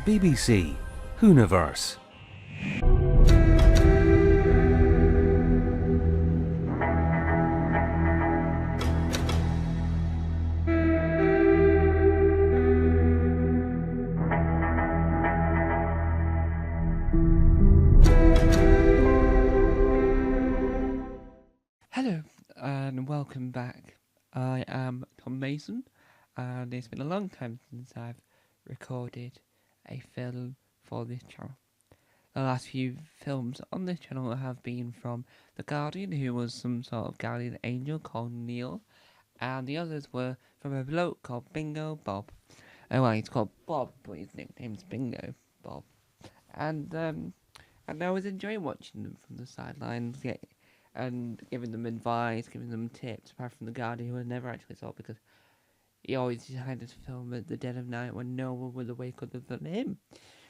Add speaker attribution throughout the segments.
Speaker 1: BBC Hooniverse.
Speaker 2: Hello, and welcome back. I am Tom Mason, and it's been a long time since I've recorded a film for this channel. The last few films on this channel have been from The Guardian, who was some sort of guardian angel called Neil, and the others were from a bloke called Bingo Bob. Oh, well, he's called Bob, but his nickname's Bingo Bob. And I was enjoying watching them from the sidelines, and giving them advice, giving them tips, apart from the Guardian, who I never actually saw because he always decided to film at the dead of night when no one was awake other than him,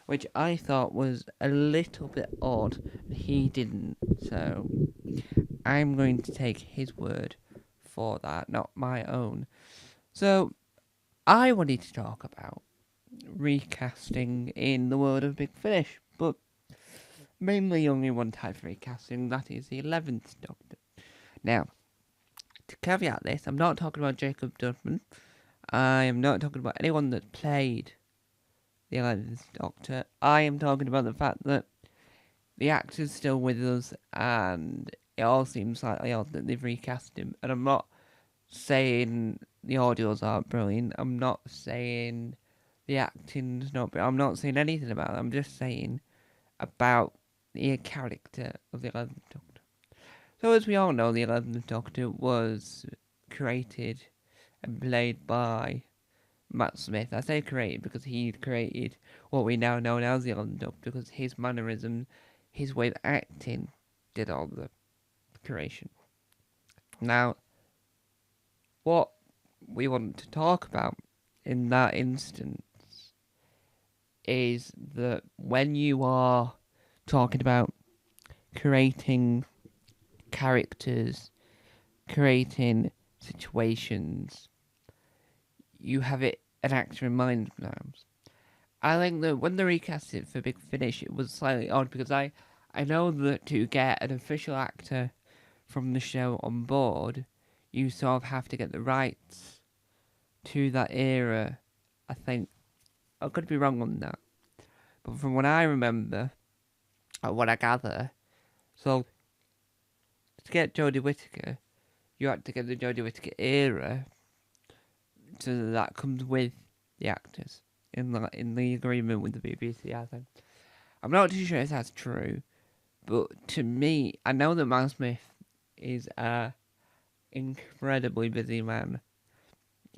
Speaker 2: which I thought was a little bit odd, and he didn't, so I'm going to take his word for that, not my own. So, I wanted to talk about recasting in the world of Big Finish, but mainly only one type of recasting, that is the 11th Doctor. Now, to caveat this, I'm not talking about Jacob Dudman. I am not talking about anyone that played the 11th Doctor. I am talking about the fact that the actor's still with us, and it all seems slightly odd that they've recast him. And I'm not saying the audios aren't brilliant. I'm not saying the acting's not brilliant. I'm not saying anything about it. I'm just saying about the character of the 11th Doctor. So as we all know, the 11th Doctor was created and played by Matt Smith. I say created because he created what we now know as the 11th Doctor, because his mannerism, his way of acting, did all the creation. Now, what we want to talk about in that instance is that when you are talking about creating characters, creating situations, you have an actor in mind sometimes. I think that when they recast it for Big Finish, it was slightly odd because I know that to get an official actor from the show on board, you sort of have to get the rights to that era. I think I could be wrong on that, but from what I remember, or what I gather, so to get Jodie Whittaker, you had to get the Jodie Whittaker era, so that comes with the actors in the agreement with the BBC. I think I'm not too sure if that's true, but to me, I know that Matt Smith is a incredibly busy man,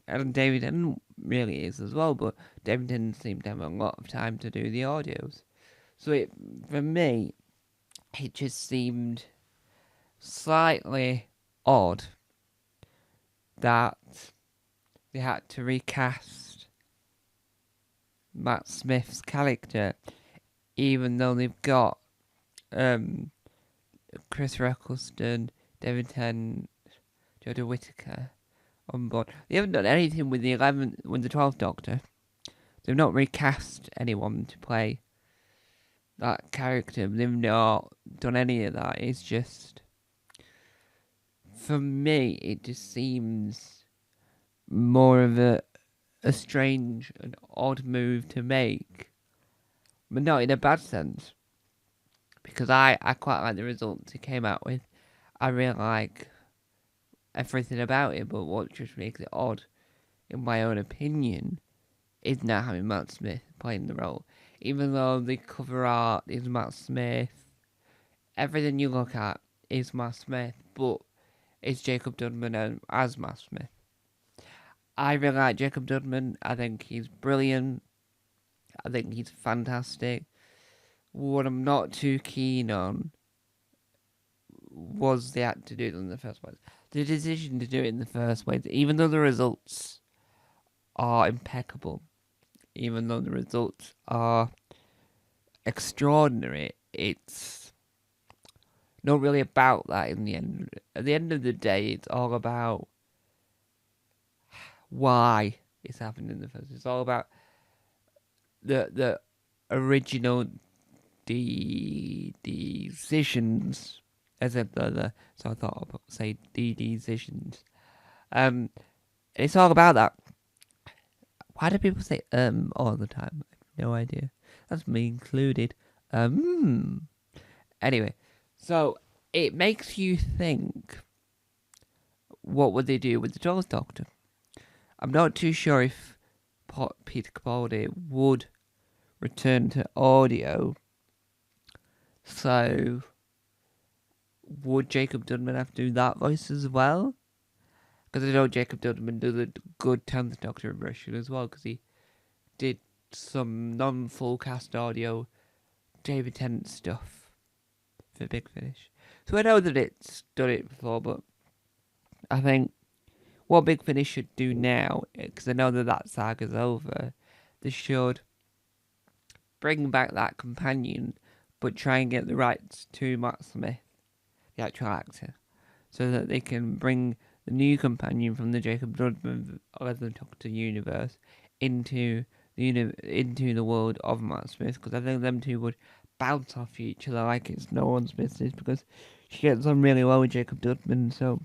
Speaker 2: and David Tennant really is as well. But David Tennant seemed to have a lot of time to do the audios, so for me, it just seemed slightly odd that they had to recast Matt Smith's character, even though they've got Chris Eccleston, David Tennant, Jodie Whittaker on board. They haven't done anything with the 12th Doctor. They've not recast anyone to play that character. They've not done any of that. It's just, for me, it just seems more of a strange and odd move to make, but not in a bad sense, because I quite like the results it came out with. I really like everything about it, but what just makes it odd, in my own opinion, is not having Matt Smith playing the role. Even though the cover art is Matt Smith, everything you look at is Matt Smith, but it's Jacob Dudman as Matt Smith. I really like Jacob Dudman. I think he's brilliant. I think he's fantastic. What I'm not too keen on was the act to do it in the first place. The decision to do it in the first place, even though the results are impeccable, even though the results are extraordinary, it's not really about that in the end. At the end of the day, it's all about why it's happened in the first. It's all about the original decisions, as if so I thought I'd say decisions. It's all about that. Why do people say all the time? I have no idea. That's me included. Anyway, so it makes you think, what would they do with the 12th Doctor? I'm not too sure if Peter Capaldi would return to audio. So, would Jacob Dudman have to do that voice as well? Because I know Jacob Dudman does a good 10th Doctor impression as well, because he did some non-full cast audio David Tennant stuff for Big Finish. So I know that it's done it before, but I think what Big Finish should do now, because I know that saga's over, they should bring back that companion, but try and get the rights to Matt Smith, the actual actor, so that they can bring the new companion from the Jacob Dudman 11th Doctor universe into the world of Matt Smith, because I think them two would bounce off each other like it's no one's business, because she gets on really well with Jacob Dudman, so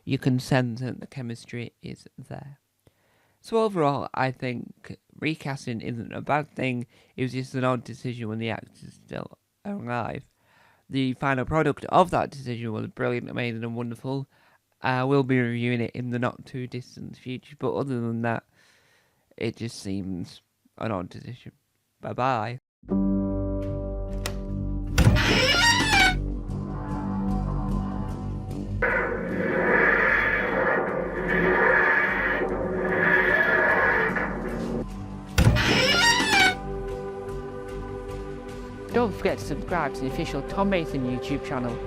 Speaker 2: you can sense that the chemistry is there. So overall, I think recasting isn't a bad thing. It was just an odd decision when the actor's still alive. The final product of that decision was brilliant, amazing, and wonderful. We'll be reviewing it in the not too distant future, but other than that, it just seems an odd decision. Bye bye. Don't forget to subscribe to the official Tom Mason YouTube channel